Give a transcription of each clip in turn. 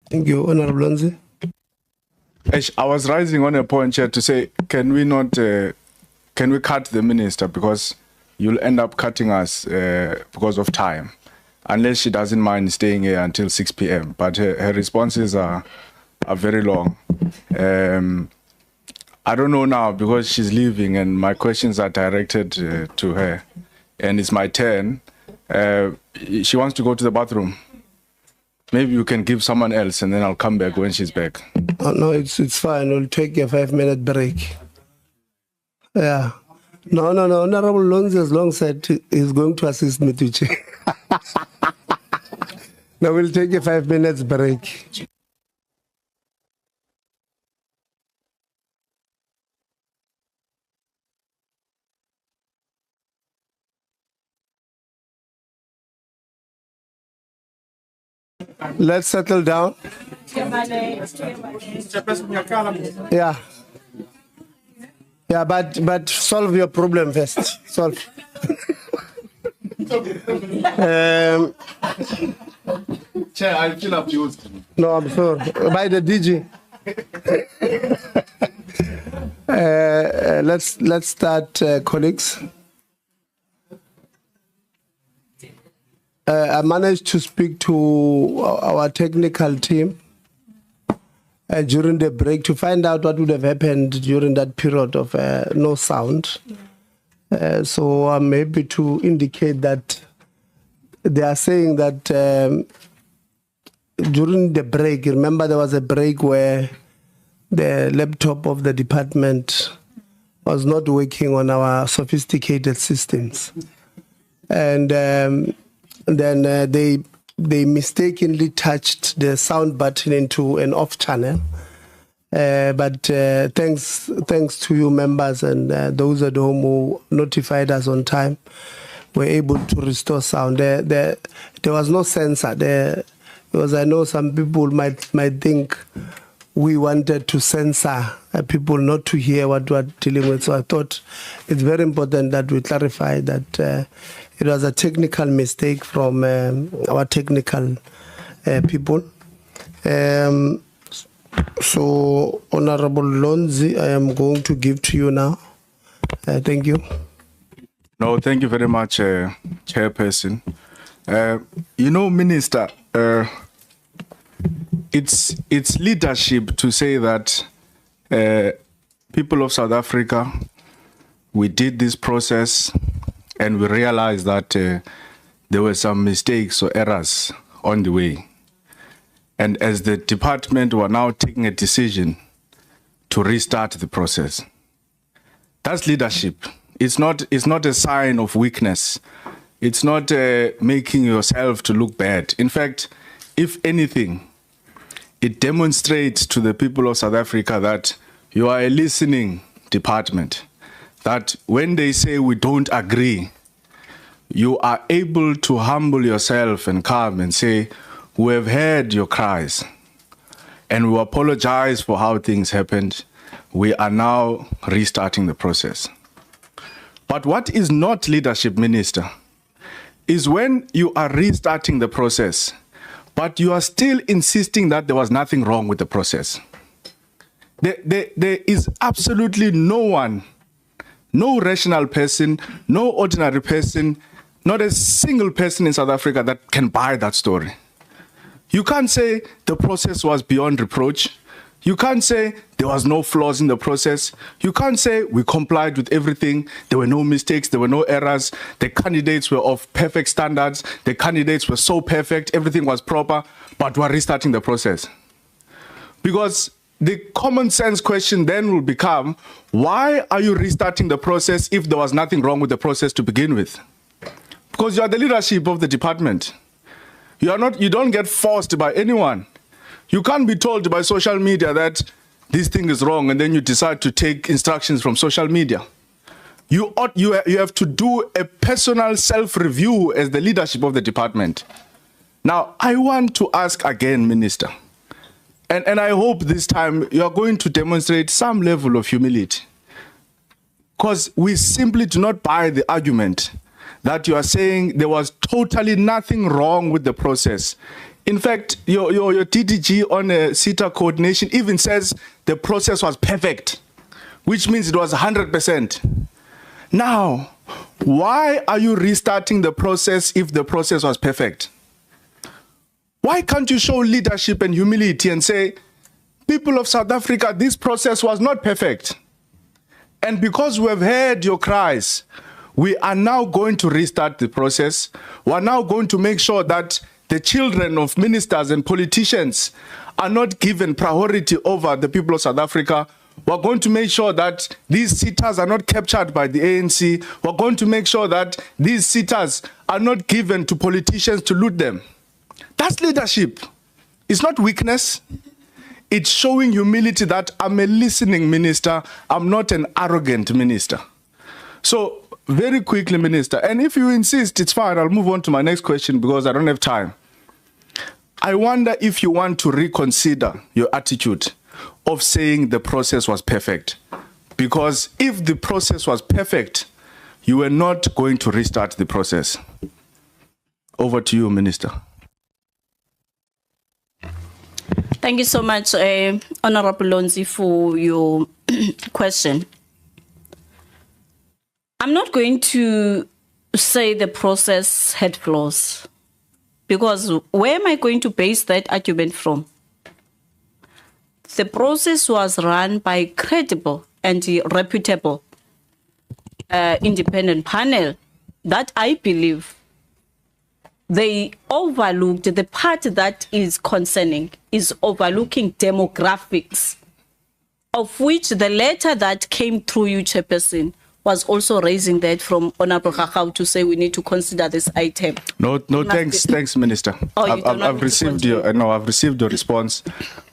Thank you, Honorable Lonzi. I was rising on a point here to say, can we cut the minister, because you'll end up cutting us because of time, unless she doesn't mind staying here until 6 p.m. But her responses are very long. I don't know now, because she's leaving and my questions are directed to her, and it's my turn. She wants to go to the bathroom. Maybe you can give someone else and then I'll come back when she's back. Oh, no, it's fine. We'll take a 5-minute break. Yeah. No. Honorable Lonzi has long said he's going to assist me to check. Now we'll take a 5 minutes break. Let's settle down. Yeah. Yeah, but solve your problem first. Solve. Chair, I feel abused. No, I'm sorry. By the DG. Let's start, colleagues. I managed to speak to our technical team during the break to find out what would have happened during that period of no sound. So I'm happy to indicate that they are saying that during the break, remember there was a break where the laptop of the department was not working on our sophisticated systems. And then they mistakenly touched the sound button into an off channel. But thanks to you members and those at home who notified us on time, were able to restore sound. There was no censor there, because I know some people might think we wanted to censor people not to hear what we're dealing with. So I thought it's very important that we clarify that it was a technical mistake from our technical people. So, Honorable Lonzi, I am going to give to you now. Thank you. No, thank you very much, Chairperson. Minister, it's leadership to say that people of South Africa, we did this process and we realized that there were some mistakes or errors on the way. And as the department, we're now taking a decision to restart the process. That's leadership. It's not a sign of weakness. It's not making yourself to look bad. In fact, if anything, it demonstrates to the people of South Africa that you are a listening department, that when they say we don't agree, you are able to humble yourself and come and say, we have heard your cries and we apologize for how things happened. We are now restarting the process. But what is not leadership, Minister, is when you are restarting the process, but you are still insisting that there was nothing wrong with the process. There is absolutely no one, no rational person, no ordinary person, not a single person in South Africa that can buy that story. You can't say the process was beyond reproach. You can't say there was no flaws in the process. You can't say we complied with everything. There were no mistakes. There were no errors. The candidates were of perfect standards. The candidates were so perfect. Everything was proper, but we're restarting the process. Because the common sense question then will become, why are you restarting the process if there was nothing wrong with the process to begin with? Because you are the leadership of the department. You don't get forced by anyone. You can't be told by social media that this thing is wrong and then you decide to take instructions from social media. You have to do a personal self-review as the leadership of the department. Now, I want to ask again, Minister, and I hope this time you are going to demonstrate some level of humility, because we simply do not buy the argument that you are saying there was totally nothing wrong with the process In fact, your TDG on CETA coordination even says the process was perfect, which means it was 100%. Now, why are you restarting the process if the process was perfect? Why can't you show leadership and humility and say, people of South Africa, this process was not perfect. And because we have heard your cries, we are now going to restart the process. We are now going to make sure that the children of ministers and politicians are not given priority over the people of South Africa. We're going to make sure that these sitters are not captured by the ANC. We're going to make sure that these sitters are not given to politicians to loot them. That's leadership. It's not weakness. It's showing humility that I'm a listening minister. I'm not an arrogant minister. So very quickly, Minister, and if you insist, it's fine. I'll move on to my next question because I don't have time. I wonder if you want to reconsider your attitude of saying the process was perfect. Because if the process was perfect, you were not going to restart the process. Over to you, Minister. Thank you so much, Honorable Lonzi, for your question. I'm not going to say the process had flaws, because where am I going to base that argument from? The process was run by a credible and reputable independent panel that I believe they overlooked the part that is concerning, is overlooking demographics, of which the letter that came through you, Chairperson, was also raising that from Honorable Kakao to say we need to consider this item. No, thanks, Minister. Oh, I've received I've received your response,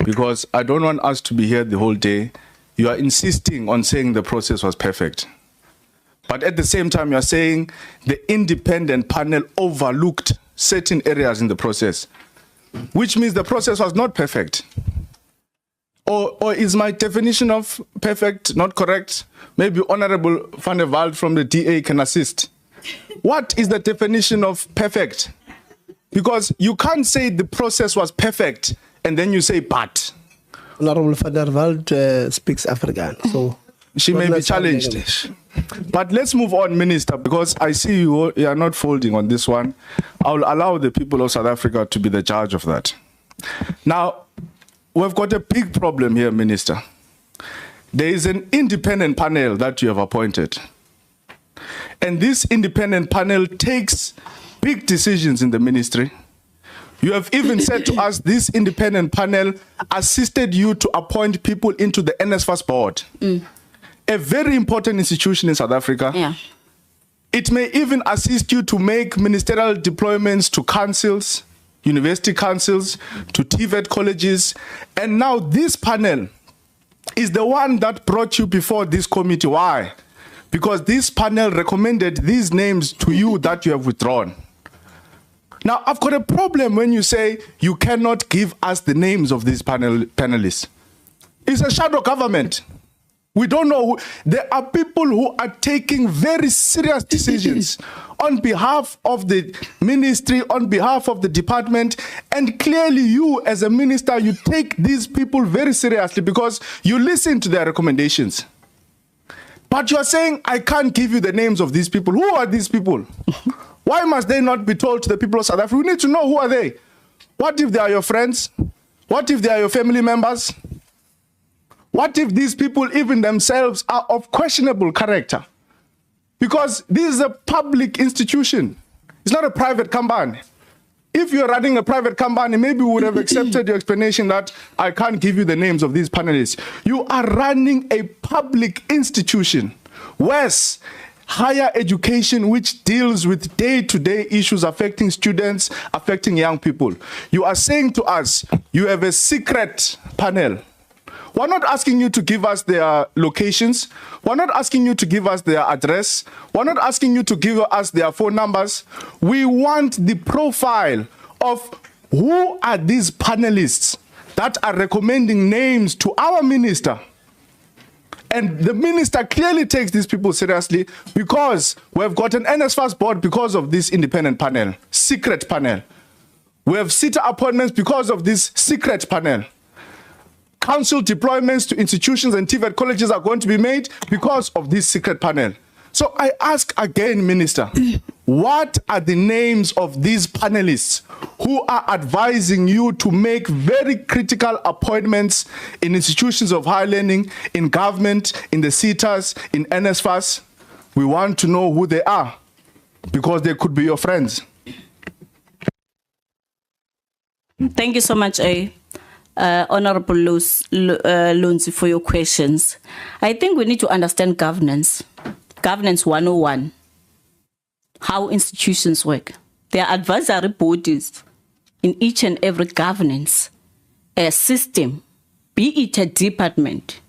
because I don't want us to be here the whole day. You are insisting on saying the process was perfect. But at the same time, you are saying the independent panel overlooked certain areas in the process, which means the process was not perfect. Or is my definition of perfect not correct? Maybe Honorable Van der Walt from the DA can assist. What is the definition of perfect? Because you can't say the process was perfect and then you say but. Honorable Van der Walt speaks Afrikaans, so she may be challenged. But let's move on, Minister, because I see you are not folding on this one. I'll allow the people of South Africa to be the judge of that. Now, we've got a big problem here, Minister. There is an independent panel that you have appointed. And this independent panel takes big decisions in the ministry. You have even said to us this independent panel assisted you to appoint people into the NSFAS board. A very important institution in South Africa. Yeah. It may even assist you to make ministerial deployments to councils, university councils, to TVET colleges. And now this panel is the one that brought you before this committee. Why? Because this panel recommended these names to you that you have withdrawn. Now, I've got a problem when you say you cannot give us the names of these panelists. It's a shadow government. We don't know who. There are people who are taking very serious decisions on behalf of the ministry, on behalf of the department, and clearly you as a minister, you take these people very seriously because you listen to their recommendations. But you're saying, I can't give you the names of these people. Who are these people? Why must they not be told to the people of South Africa? We need to know, who are they? What if they are your friends? What if they are your family members? What if these people even themselves are of questionable character? Because this is a public institution. It's not a private company. If you're running a private company, maybe we would have accepted your explanation that I can't give you the names of these panelists. You are running a public institution. Wes, higher education, which deals with day-to-day issues affecting students, affecting young people. You are saying to us, you have a secret panel. We're not asking you to give us their locations. We're not asking you to give us their address. We're not asking you to give us their phone numbers. We want the profile of who are these panelists that are recommending names to our minister. And the minister clearly takes these people seriously because we've got an NSFAS board because of this independent panel, secret panel. We have seater appointments because of this secret panel. Council deployments to institutions and TVET colleges are going to be made because of this secret panel. So I ask again, Minister, what are the names of these panelists who are advising you to make very critical appointments in institutions of higher learning, in government, in the SETAs, in NSFAS? We want to know who they are, because they could be your friends. Thank you so much, Honorable Lonzi, for your questions. I think we need to understand governance. Governance 101, how institutions work. There are advisory bodies in each and every governance system, be it a department.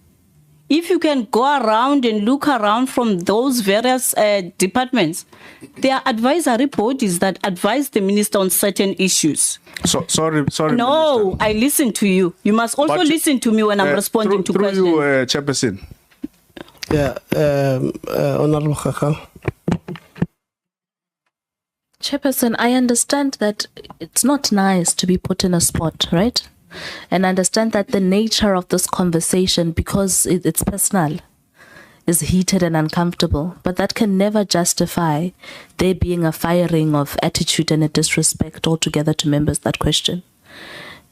If you can go around and look around from those various departments, there are advisory bodies that advise the minister on certain issues. So, sorry. No, Minister. I listen to you. You must also listen to me when I'm responding to questions. Through you, Chairperson. Yeah, Honorable Kaka. Chairperson, I understand that it's not nice to be put in a spot, right? And I understand that the nature of this conversation, because it's personal, is heated and uncomfortable. But that can never justify there being a firing of attitude and a disrespect altogether to members that question.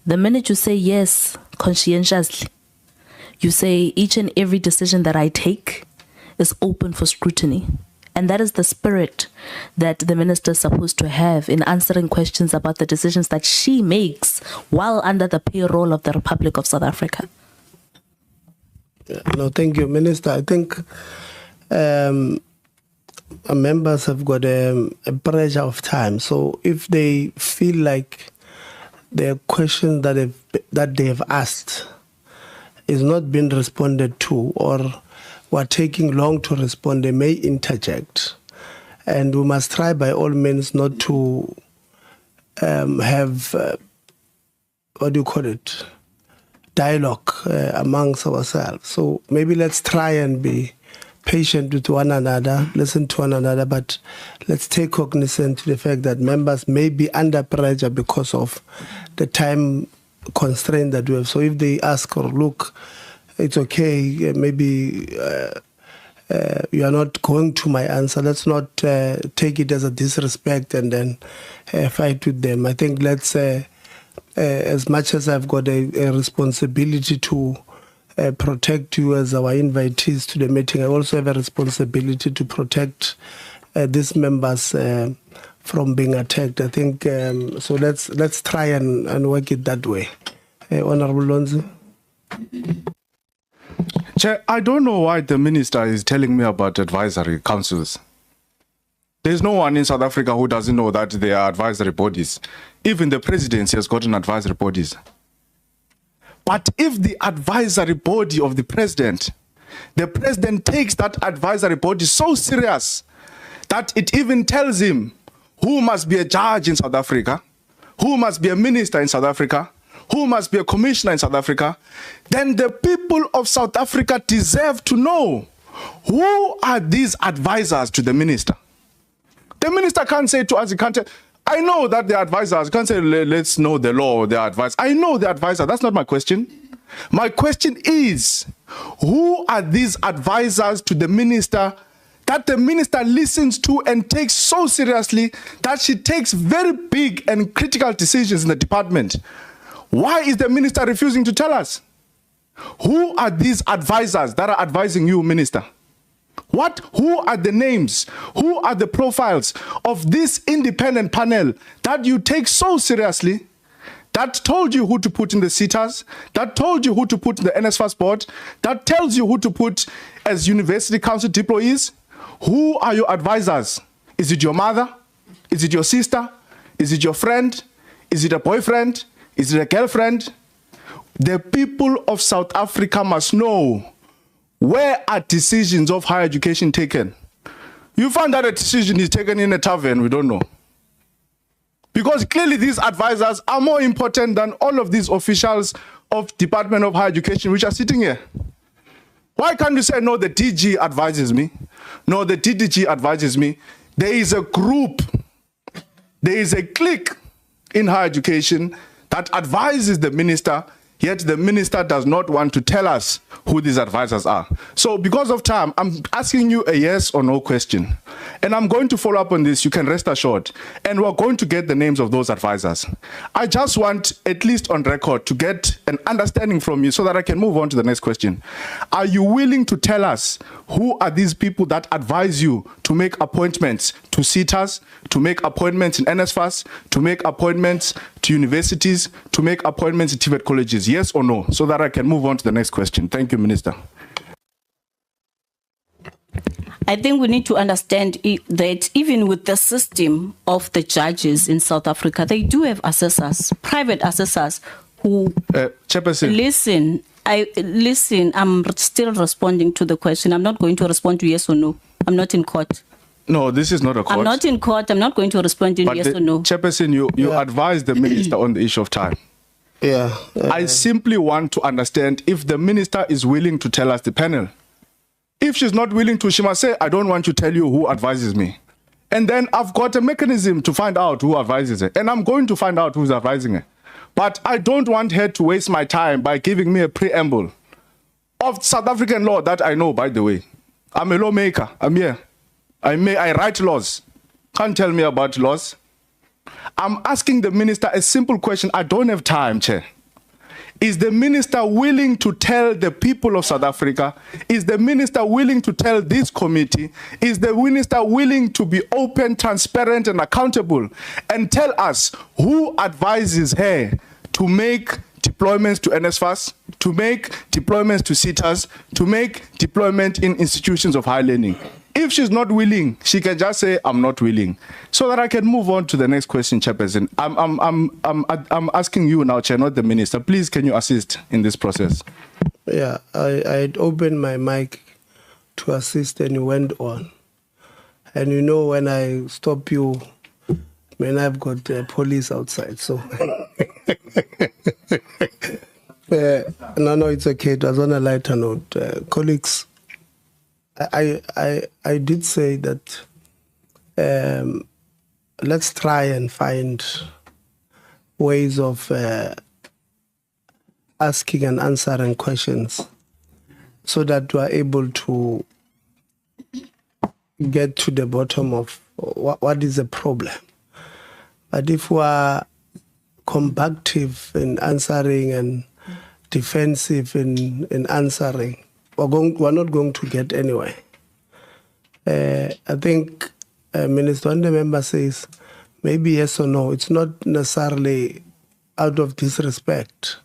The minute you say yes, conscientiously, you say each and every decision that I take is open for scrutiny. And that is the spirit that the minister is supposed to have in answering questions about the decisions that she makes while under the payroll of the Republic of South Africa. No, thank you, Minister. I think members have got a pressure of time. So if they feel like the questions that they have asked is not being responded to, or were taking long to respond, they may interject. And we must try by all means not to have, dialogue amongst ourselves. So maybe let's try and be patient with one another, listen to one another, but let's take cognizance to the fact that members may be under pressure because of the time constraint that we have. So if they ask, or look, it's okay, maybe you are not going to my answer, let's not take it as a disrespect and then fight with them. I think let's, as much as I've got a responsibility to protect you as our invitees to the meeting, I also have a responsibility to protect these members from being attacked. I think, so let's try and work it that way. Honorable Lonzi. Chair, I don't know why the minister is telling me about advisory councils. There's no one in South Africa who doesn't know that there are advisory bodies. Even the presidency has gotten advisory bodies. But if the advisory body of the president takes that advisory body so serious that it even tells him who must be a judge in South Africa, who must be a minister in South Africa, who must be a commissioner in South Africa, then the people of South Africa deserve to know who are these advisors to the minister. The minister can't say to us, he can't tell, I know that the advisors can't say, let's know the law or the advice. I know the advisor. That's not my question. My question is, who are these advisors to the minister that the minister listens to and takes so seriously that she takes very big and critical decisions in the department? Why is the minister refusing to tell us? Who are these advisors that are advising you, minister? Who are the names? Who are the profiles of this independent panel that you take so seriously, that told you who to put in the SETAs, that told you who to put in the NSFAS board, that tells you who to put as university council deployees? Who are your advisors? Is it your mother? Is it your sister? Is it your friend? Is it a boyfriend? Is it a girlfriend? The people of South Africa must know, where are decisions of higher education taken? You find that a decision is taken in a tavern, we don't know. Because clearly these advisors are more important than all of these officials of Department of Higher Education which are sitting here. Why can't you say, no, the DG advises me? No, the DDG advises me. There is a group, there is a clique in higher education that advises the minister, yet the minister does not want to tell us who these advisors are. So because of time, I'm asking you a yes or no question. And I'm going to follow up on this, you can rest assured. And we're going to get the names of those advisors. I just want, at least on record, to get an understanding from you so that I can move on to the next question. Are you willing to tell us who are these people that advise you to make appointments to SETAs, to make appointments in NSFAS, to make appointments to universities, to make appointments in TVET colleges? Yes or no? So that I can move on to the next question. Thank you, Minister. I think we need to understand that even with the system of the judges in South Africa, they do have assessors, private assessors who Chairperson. Listen, I'm still responding to the question. I'm not going to respond to yes or no. I'm not in court. No, this is not a court. I'm not in court. I'm not going to respond in yes or no. Chairperson, you advised the minister on the issue of time. Yeah. I simply want to understand if the minister is willing to tell us the panel. If she's not willing to, she must say, I don't want to tell you who advises me. And then I've got a mechanism to find out who advises her. And I'm going to find out who's advising her. But I don't want her to waste my time by giving me a preamble of South African law that I know, by the way. I'm a lawmaker. I'm here. I write laws. Can't tell me about laws. I'm asking the minister a simple question. I don't have time, Chair. Is the minister willing to tell the people of South Africa? Is the minister willing to tell this committee? Is the minister willing to be open, transparent, and accountable and tell us who advises her to make deployments to NSFAS, to make deployments to SETAs, to make deployment in institutions of higher learning? If she's not willing, she can just say, I'm not willing. So that I can move on to the next question, Chairperson. I'm asking you now, Chair, not the minister. Please, can you assist in this process? Yeah, I'd opened my mic to assist and you went on. And you know, when I stop you, man, I've got police outside, so. No, it's okay. It was on a lighter note. Colleagues, I did say that let's try and find ways of asking and answering questions so that we are able to get to the bottom of what is the problem. But if we are combative in answering and defensive in answering, we're not going to get anywhere. I think Minister, when the member says maybe yes or no, it's not necessarily out of disrespect.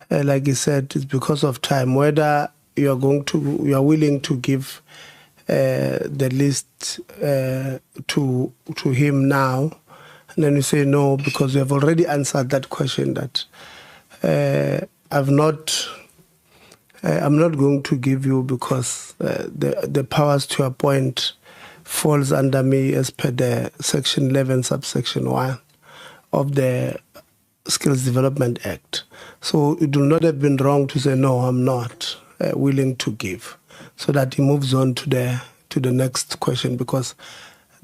Like he said, it's because of time. Whether you are willing to give the list to him now, and then you say no because you have already answered that question that I'm not going to give you because the powers to appoint falls under me as per the Section 11, subsection 1 of the Skills Development Act. So it would not have been wrong to say, no, I'm not willing to give, so that he moves on to the next question, because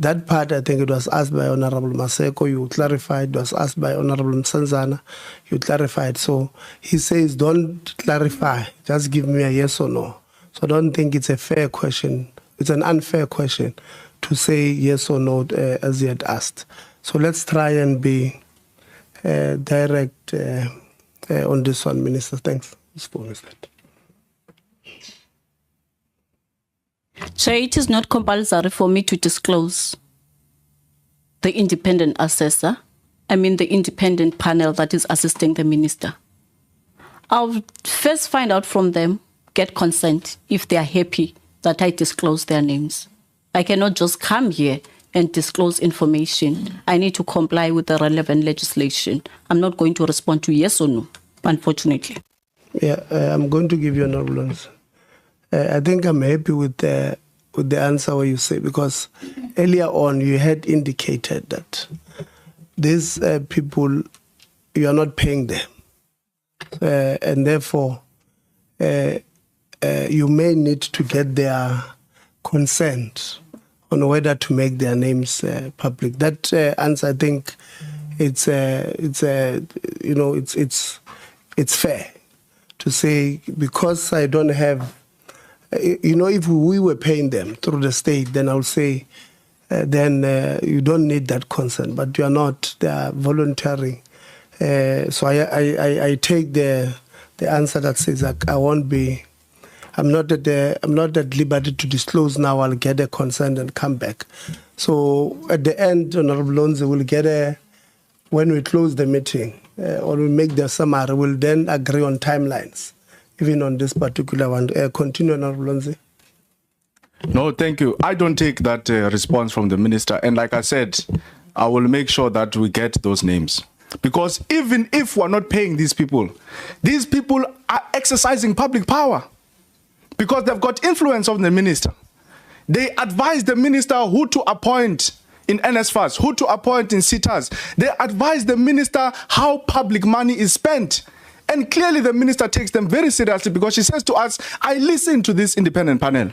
that part, I think it was asked by Honorable Maseko, you clarified. It was asked by Honorable Msanzana, you clarified. So he says, don't clarify, just give me a yes or no. So I don't think it's a fair question. It's an unfair question to say yes or no as he had asked. So let's try and be direct on this one, Minister. Thanks. So it is not compulsory for me to disclose the independent assessor, the independent panel that is assisting the minister. I'll first find out from them, get consent, if they are happy that I disclose their names. I cannot just come here and disclose information. I need to comply with the relevant legislation. I'm not going to respond to yes or no, unfortunately. Yeah, I'm going to give you an answer. I think I'm happy with the answer where you say, because earlier on you had indicated that these people, you are not paying them. And therefore, you may need to get their consent on whether to make their names public. That answer, I think, it's fair to say, because I don't have, if we were paying them through the state, then I would say, then you don't need that consent, but you are not. They are voluntary. So I take the answer that says I won't be. I'm not at liberty to disclose now. I'll get a consent and come back. So at the end, Honorable Lonzi will get when we close the meeting or we make the summary, we'll then agree on timelines, even on this particular one. Continue, Honorable Lonzi. No, thank you. I don't take that response from the minister. And like I said, I will make sure that we get those names. Because even if we're not paying these people are exercising public power because they've got influence on the minister. They advise the minister who to appoint in NSFAS, who to appoint in SITAs. They advise the minister how public money is spent. And clearly the minister takes them very seriously, because she says to us, I listen to this independent panel.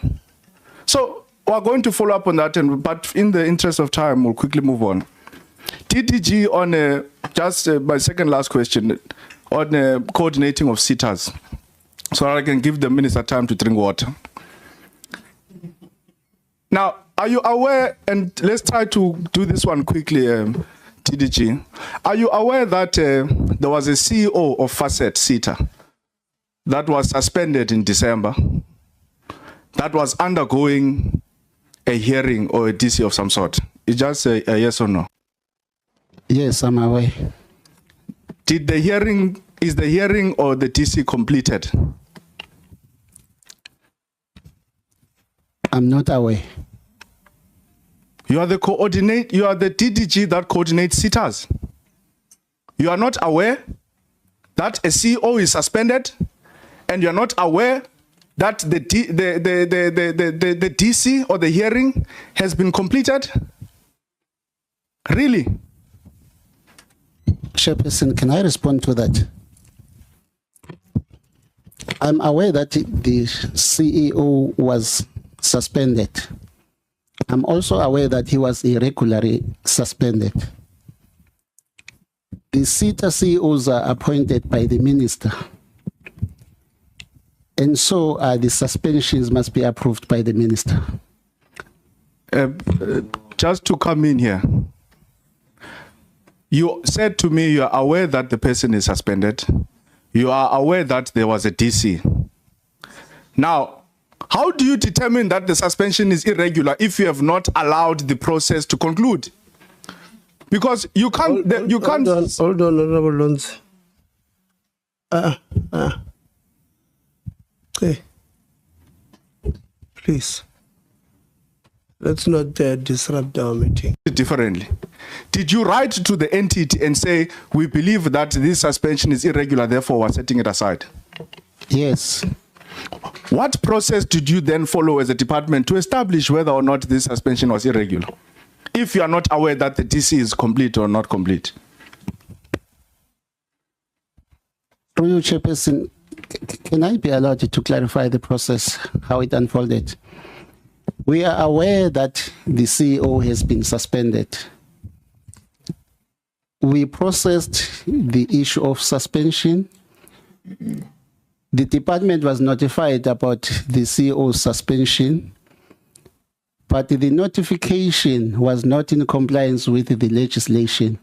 So we're going to follow up on that, but in the interest of time, we'll quickly move on. TDG on my second last question on coordinating of SITAs, so I can give the minister time to drink water. Now, are you aware, and let's try to do this one quickly, TDG. Are you aware that there was a CEO of Facet SITA that was suspended in December, that was undergoing a hearing or a DC of some sort? It's just a yes or no? Yes, I'm aware. Is the hearing or the DC completed? I'm not aware. You are the TDG that coordinates SITAs. You are not aware that a CEO is suspended, and you are not aware that the DC or the hearing has been completed? Really? Chairperson, can I respond to that? I'm aware that the CEO was suspended. I'm also aware that he was irregularly suspended. The SITA CEOs are appointed by the minister, and so the suspensions must be approved by the minister. Just to come in here, you said to me you are aware that the person is suspended. You are aware that there was a DC. Now, how do you determine that the suspension is irregular if you have not allowed the process to conclude? Because you can't. Hold on, Honorable Lonzi. Okay. Please. Let's not disrupt our meeting. Differently. Did you write to the entity and say, we believe that this suspension is irregular, therefore we're setting it aside? Yes. What process did you then follow as a department to establish whether or not this suspension was irregular, if you are not aware that the DC is complete or not complete? Through you, Chairperson, can I be allowed to clarify the process, how it unfolded? We are aware that the CEO has been suspended. We processed the issue of suspension. The department was notified about the CEO's suspension, but the notification was not in compliance with the legislation,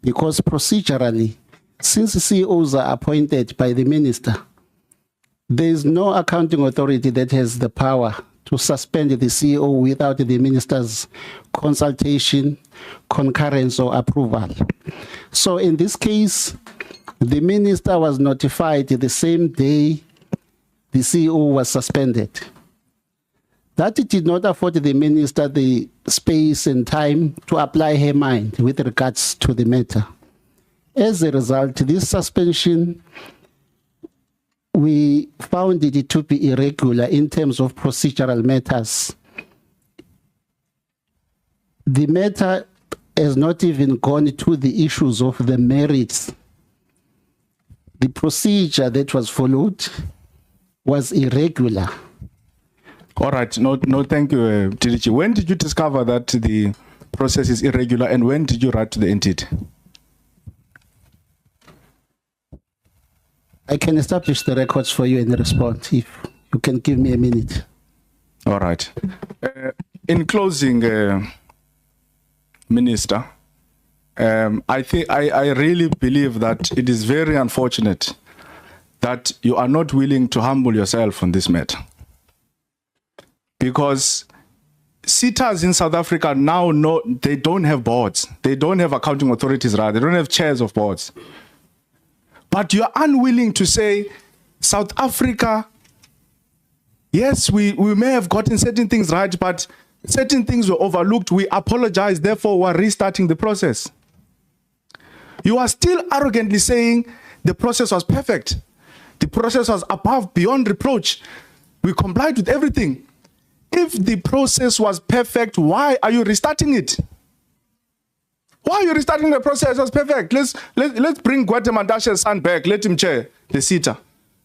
because procedurally, since CEOs are appointed by the minister, there is no accounting authority that has the power to suspend the CEO without the minister's consultation, concurrence, or approval. So in this case, the minister was notified the same day the CEO was suspended. That it did not afford the minister the space and time to apply her mind with regards to the matter. As a result, this suspension, we found it to be irregular in terms of procedural matters. The matter has not even gone to the issues of the merits. The procedure that was followed was irregular. All right. No, thank you, TDG. When did you discover that the process is irregular, and when did you write to the entity? I can establish the records for you and respond if you can give me a minute. All right. In closing, Minister, I really believe that it is very unfortunate that you are not willing to humble yourself on this matter. Because sitters in South Africa now know they don't have boards. They don't have accounting authorities, rather. They don't have chairs of boards. But you are unwilling to say, South Africa, yes, we may have gotten certain things right, but certain things were overlooked. We apologize, therefore we are restarting the process. You are still arrogantly saying the process was perfect. The process was above, beyond reproach. We complied with everything. If the process was perfect, why are you restarting it? Why are you restarting the process? It was perfect. Let's bring Guatemal's son back. Let him chair the sitter.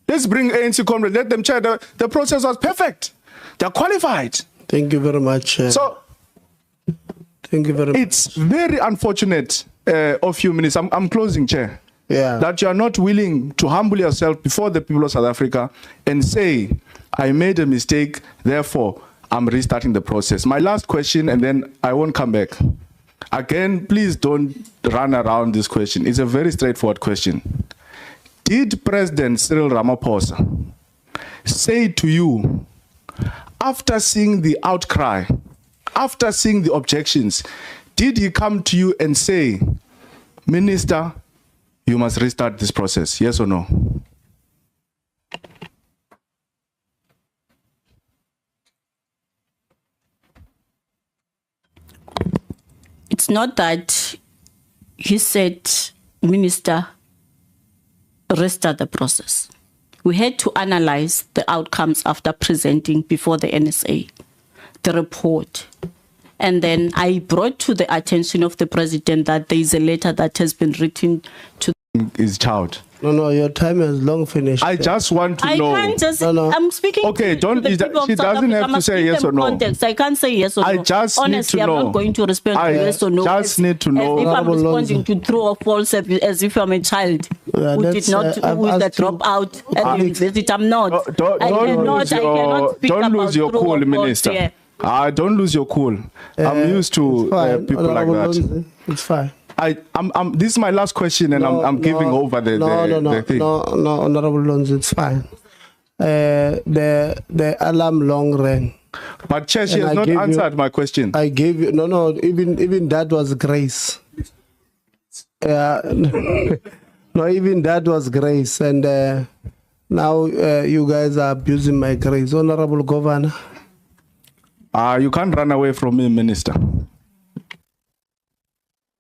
Let's bring ANC comrades. Let them chair. The process was perfect. They're qualified. Thank you very much. So, thank you very much. It's very unfortunate of you, Minister. I'm closing, Chair. Yeah. That you are not willing to humble yourself before the people of South Africa and say, I made a mistake, therefore I'm restarting the process. My last question, and then I won't come back. Again, please don't run around this question. It's a very straightforward question. Did President Cyril Ramaphosa say to you, after seeing the outcry, after seeing the objections, did he come to you and say, Minister, you must restart this process? Yes or no? It's not that he said, Minister, restart the process. We had to analyze the outcomes after presenting before the NSA, the report. And then I brought to the attention of the president that there is a letter that has been written to his child. No, your time has long finished. I just want to know. I can't just. No. I'm speaking. Okay, to the people of she South doesn't Africa. have to say yes or no. Context. I can't say yes or no. I just Honestly, need to know. I'm not going to respond to yes or no. Just need to know. As if I'm Honorable responding Lonzi. to true or false, as if I'm a child Yeah, who that's, did not, I've who is a asked you- dropout at the university. I'm not. I cannot speak don't about lose your true cool, or false Minister. here. Don't lose your cool. I'm used to It's fine. people like Honorable that. Lonzi, it's fine. This is my last question, and I'm giving over the thing. No, Honorable Lonzi, it's fine. The alarm long rang. But Chair, she And has I not gave you- answered my question. I gave you even that was grace. No, even that was grace, and now you guys are abusing my grace, Honorable Governor. You can't run away from me, Minister.